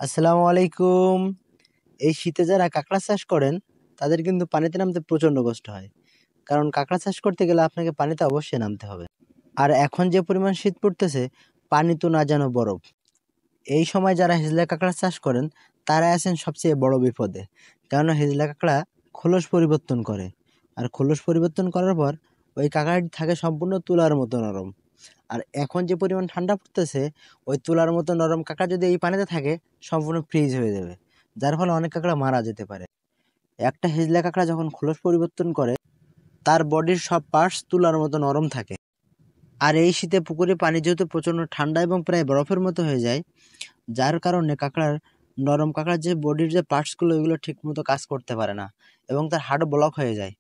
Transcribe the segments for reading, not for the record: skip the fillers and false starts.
আসসালামু আলাইকুম। এই শীতে যারা কাঁকড়া চাষ করেন তাদের কিন্তু পানিতে নামতে প্রচণ্ড কষ্ট হয়। কারণ কাঁকড়া চাষ করতে গেলে আপনাকে পানিতে অবশ্যই নামতে হবে। আর এখন যে পরিমাণ শীত পড়তেছে, পানি তো না যেন বরফ। এই সময় যারা হিজলা কাঁকড়া চাষ করেন তারা আছেন সবচেয়ে বড় বিপদে। কেননা হিজলা কাঁকড়া খোলস পরিবর্তন করে। আর খোলস পরিবর্তন করার পর ওই কাঁকড়াটি থাকে সম্পূর্ণ তুলার মতো নরম। আর এখন যে পরিমাণ ঠান্ডা পড়তেছে, ওই তুলার মতো নরম কাঁকড়া যদি এই পানিতে থাকে সম্পূর্ণ ফ্রিজ হয়ে যাবে। যার ফলে অনেক কাঁকড়া মারা যেতে পারে। একটা হিজলা কাঁকড়া যখন খোলস পরিবর্তন করে তার বডির সব পার্টস তুলার মতো নরম থাকে। আর এই শীতে পুকুরে পানি যেহেতু প্রচণ্ড ঠান্ডা এবং প্রায় বরফের মতো হয়ে যায়, যার কারণে কাঁকড়ার নরম কাঁকড়ার যে বডির যে পার্টসগুলো ওইগুলো ঠিক মতো কাজ করতে পারে না এবং তার হাড় ব্লক হয়ে যায়।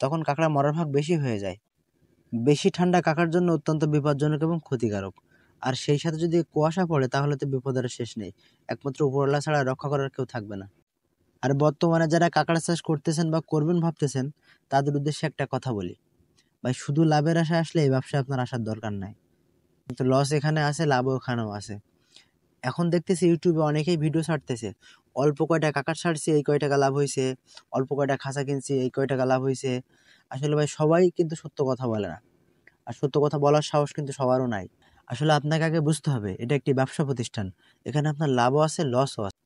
তখন কাঁকড়া মরার ভাগ বেশি হয়ে যায়। বেশি ঠান্ডা কাকার জন্য অত্যন্ত বিপজ্জনক এবং ক্ষতিকারক। আর সেই সাথে যদি কুয়াশা পড়ে তাহলে তো বিপদের শেষ নেই। একমাত্র উপরওয়ালা ছাড়া রক্ষা করার কেউ থাকবে না। আর বর্তমানে যারা কাঁকড়া চাষ করতেছেন বা করবেন ভাবতেছেন তাদের উদ্দেশ্যে একটা কথা বলি। ভাই, শুধু লাভের আশায় আসলে এই ব্যবসায় আপনার আসার দরকার নাই। কিন্তু লস এখানে আছে, লাভও ওখানেও আছে। এখন দেখতেছি ইউটিউবে অনেকেই ভিডিও ছাড়তেছে। অল্প কয়টা কাঁকড়া ছাড়ছি এই কয় টাকা লাভ হইছে, অল্প কয়টা খাঁচা কিনছি এই কয় টাকা লাভ হইছে। আসলে ভাই সবাই কিন্তু সত্য কথা বলে না। আর সত্য কথা বলার সাহস কিন্তু সবারও নাই। আসলে আপনাকে আগে বুঝতে হবে এটা একটি ব্যবসা প্রতিষ্ঠান। এখানে আপনার লাভও আছে, লসও আছে।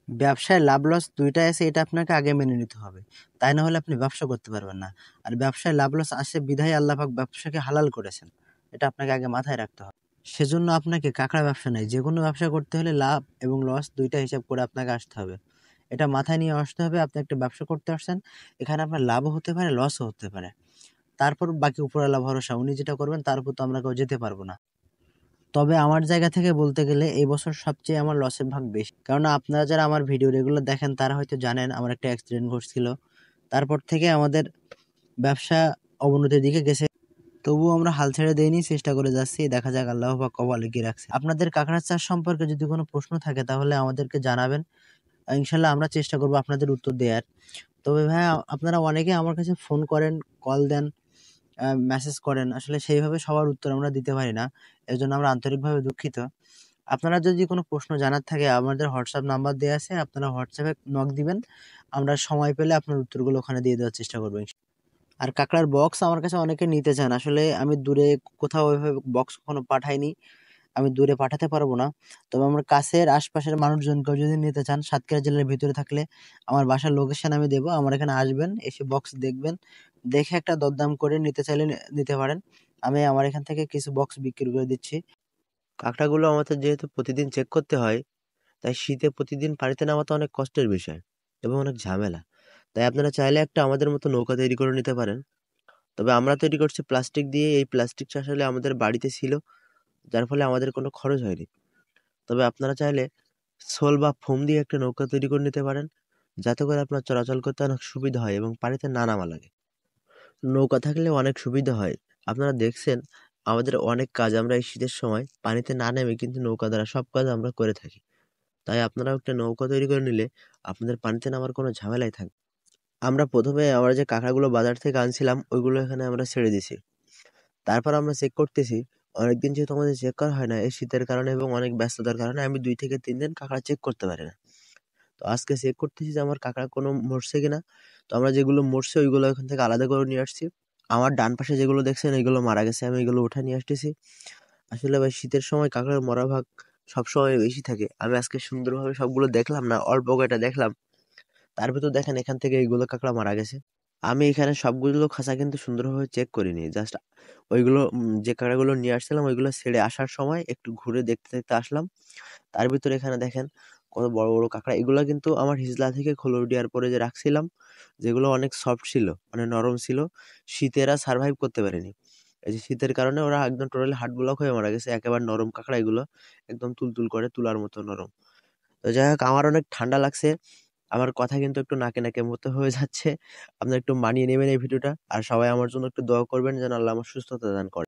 ব্যবসায় লাভ লস দুইটাই আছে, এটা আপনাকে আগে মেনে নিতে হবে। তাই না হলে আপনি ব্যবসা করতে পারবেন না। আর ব্যবসায় লাভ লস আসে বিধায় আল্লাহ পাক ব্যবসাকে হালাল করেছেন। এটা আপনাকে আগে মাথায় রাখতে হবে। সেজন্য আপনাকে কাঁকড়া ব্যবসা নাই, যে কোনো ব্যবসা করতে হলে লাভ এবং লস দুইটা হিসাব করে আপনাকে আসতে হবে। এটা মাথায় নিয়ে আসতে হবে আপনি একটা ব্যবসা করতে আসছেন, এখানে আপনার লাভও হতে পারে, লসও হতে পারে। তারপর বাকি উপরওয়ালা ভরসা। উনি যেটা করবেন তার উপর তো আমরা কেউ যেতে পারবো না। তবে আমার জায়গা থেকে বলতে গেলে এই বছর সবচেয়ে আমার লসের ভাগ বেশি। কারণ আপনারা যারা আমার ভিডিও রেগুলার দেখেন তারা হয়তো জানেন আমার একটা অ্যাক্সিডেন্ট ঘটছিল। তারপর থেকে আমাদের ব্যবসা অবনতির দিকে গেছে। তবুও আমরা হাল ছেড়ে দেইনি, চেষ্টা করে যাচ্ছি। দেখা যাক আল্লাহ পাক কপালে কি রাখছে। আপনাদের কাঁকড়া চাষ সম্পর্কে যদি কোনো প্রশ্ন থাকে তাহলে আমাদেরকে জানাবেন। ইনশাল্লাহ আমরা চেষ্টা করবো আপনাদের উত্তর দেওয়ার। তবে ভাইয়া, আপনারা অনেকে আমার কাছে ফোন করেন, কল দেন, মেসেজ করেন। আসলে সেইভাবে সবার উত্তর আমরা দিতে পারি না। এজন্য আমরা আন্তরিকভাবে দুঃখিত। আপনারা যদি কোনো প্রশ্ন জানার থাকে আমাদের হোয়াটসঅ্যাপ নাম্বার দেয়া আছে। আপনারা হোয়াটসঅ্যাপে নক দিবেন। আমরা সময় পেলে আপনার উত্তরগুলো ওখানে দিয়ে দেওয়ার চেষ্টা করব। আর কাঁকড়ার বক্স আমার কাছে অনেকে নিতে চান। আসলে আমি দূরে কোথাও ওইভাবে বক্স কখনো পাঠাইনি। আমি দূরে পাঠাতে পারবো না। তবে আমার কাছের আশপাশের মানুষজনকেও যদি নিতে চান, সাতক্ষীরা জেলার ভিতরে থাকলে আমার বাসার লোকেশন আমি দেবো। আমার এখানে আসবেন, এসে বক্স দেখবেন। দেখে একটা দরদাম করে নিতে চাইলে নিতে পারেন। আমি আমার এখান থেকে কিছু বক্স বিক্রি করে দিচ্ছি। কাঁকড়াগুলো আমাদের যেহেতু প্রতিদিন চেক করতে হয়, তাই শীতে প্রতিদিন পানিতে নামাতে অনেক কষ্টের বিষয় এবং অনেক ঝামেলা। তাই আপনারা চাইলে একটা আমাদের মতো নৌকা তৈরি করে নিতে পারেন। তবে আমরা তৈরি করছি প্লাস্টিক দিয়ে। এই প্লাস্টিকটা আসলে আমাদের বাড়িতে ছিল, যার ফলে আমাদের কোনো খরচ হয়নি। তবে আপনারা চাইলে শোল বা ফোম দিয়ে একটা নৌকা তৈরি করে নিতে পারেন, যাতে করে আপনার চলাচল করতে অনেক সুবিধা হয় এবং পানিতে না নামা লাগে। নৌকা থাকলে অনেক সুবিধা হয়। আপনারা দেখছেন আমাদের অনেক কাজ আমরা এই শীতের সময় পানিতে না নেমে কিন্তু নৌকা দ্বারা সব কাজ আমরা করে থাকি। তাই আপনারাও একটা নৌকা তৈরি করে নিলে আপনাদের পানিতে নামার কোনো ঝামেলাই থাকবে না। আমরা যে কাঁকড়াগুলো বাজার থেকে আনছিলাম ওইগুলো এখানে আমরা ছেড়ে দিছি। তারপর আমরা চেক করতেছি। অনেকদিন যেহেতু আমাদের চেক করা হয় না এই শীতের কারণে এবং অনেক ব্যস্ততার কারণে, আমি 2 থেকে 3 দিন কাঁকড়া চেক করতে পারি না। তো আজকে চেক করতেছি যে আমার কাঁকড়া কোনো মরছে কিনা। তো আমরা যেগুলো মরছে ওইগুলো এখান থেকে আলাদা করে নিয়ে আসছি। আমার ডান পাশে যেগুলো দেখছেন এগুলো মারা গেছে, আমি এগুলো উঠায় নিয়ে আসতেছি। আসলে ভাই শীতের সময় কাঁকড়ার মরা ভাগ সবসময় বেশি থাকে। আমি আজকে সুন্দরভাবে সবগুলো দেখলাম না, অল্প কয়টা দেখলাম। তার ভেতর দেখেন এখান থেকে এইগুলো কাঁকড়া মারা গেছে। আমি এখানে সবগুলো খাঁচা কিন্তু সুন্দরভাবে চেক করিনি। জাস্ট ওইগুলো যে কাঁকড়াগুলো নিয়ে আসছিলাম ওইগুলো ছেড়ে আসার সময় একটু ঘুরে দেখতে দেখতে আসলাম। তার ভিতরে এখানে দেখেন কত বড় বড় কাঁকড়া। এগুলো কিন্তু আমার হিজলা থেকে খোলস দেওয়ার পরে যে রাখছিলাম, যেগুলো অনেক সফট ছিল, মানে নরম ছিল। শীতে এরা সার্ভাইভ করতে পারেনি। এই যে শীতের কারণে ওরা একদম টোটালি হার্ট ব্লক হয়ে মারা গেছে। একেবারে নরম কাঁকড়া এগুলো, একদম তুলতুল করে তুলার মতো নরম। তো যাই হোক, আমার অনেক ঠান্ডা লাগছে। আমার কথা কিন্তু একটু নাকে নাকে মতো হয়ে যাচ্ছে। আপনারা একটু মানিয়ে নেবেন এই ভিডিওটা। আর সবাই আমার জন্য একটু দোয়া করবেন যেন আল্লাহ আমার সুস্থতা দান করে।